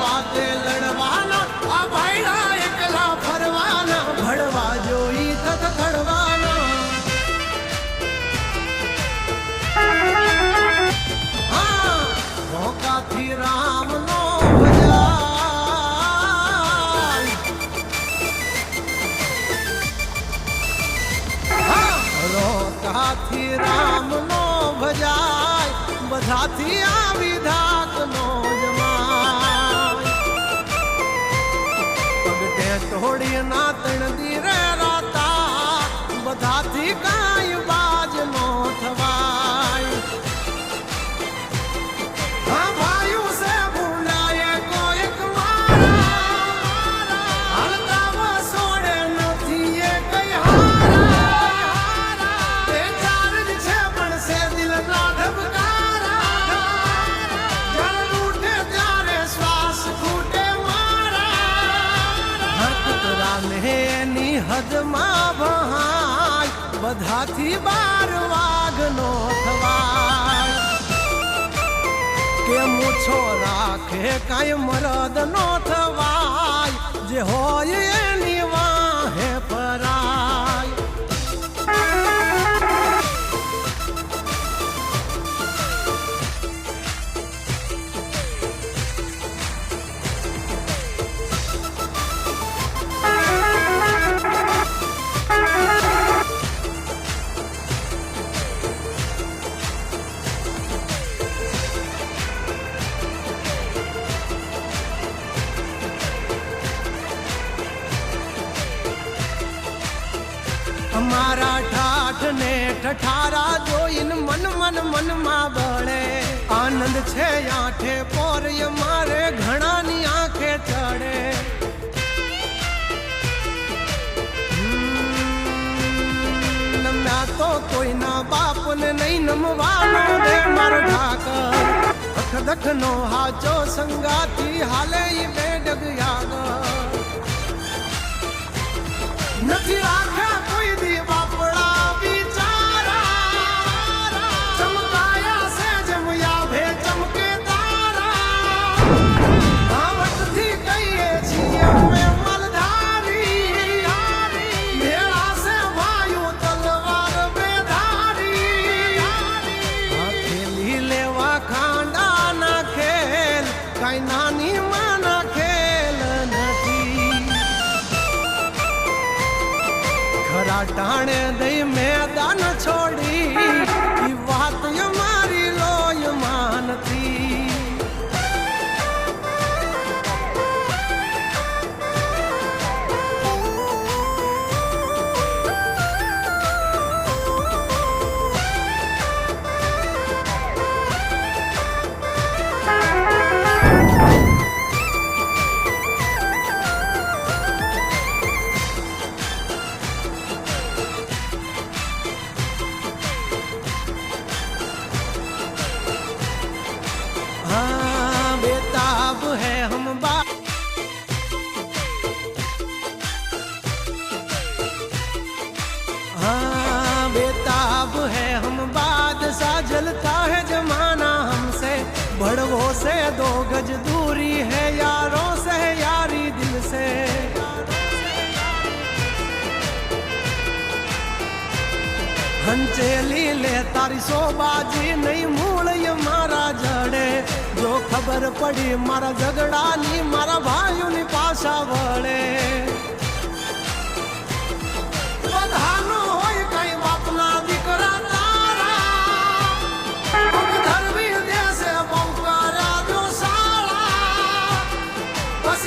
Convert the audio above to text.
વાતે લડવાના આ ભાઈડા એકલા ફરવાના ભળવા જોઈ તક ખડવાના હા મોકાથી રામનો રોકાથી રામનો ભજાય બધાથી આવી ધાકનો જમાય પગટે તોડી ના તણદી રે રાતા બધાથી કાંઈ બાજ નો થવાય હા ભાઈઓ સે ભૂલાય કોઈક મારા હલકા વસોડે નથી એ કઈ હદમાં વહાય બધાથી બાર વાગનો થવાય કે મૂછો રાખે કાંઈ મરદ નો થવાય જે હોય એની વાહે પરાય અમારા ઠાઠ ને ઠઠારા જોઈને મન મનમાં બળે આનંદ છે આંખે પોરય મારે ઘણાની આંખે ચડે નમ્યા તો કોઈના બાપને નહીં નમવાનો દે મારો ઠાકર અખદખ નો હાચો સંગાતી હાલે ઈ બેડગ યાગર નથી રાખ્યા કોઈ દી બાપડા બિચારા ચમકાયા છે જમયા ભે ચમકે તારા આવટથી કહીએ છીએ અમે મલધારી મેળા છે વાયુ તલવાર બેધારી ખેલી લેવા ખાંડા ના ખેલ કઈ નાની માના ખેલ નથી ખરા ટાણે દઈ મેદાન છોડી ઈ વાત મારી લોયમાં નથી जलता है जमाना हमसे बड़वों से दो गज दूरी है यारों से यारी दिल से हंचेली ले तारी सोबाजी नहीं मूल ये मारा जड़े जो खबर पड़ी मारा झगड़ा नी मारा भाइयों नी पासा वड़े बधानो होय कई बापना दीकरा धर्मी देश बंकारा जो साला बस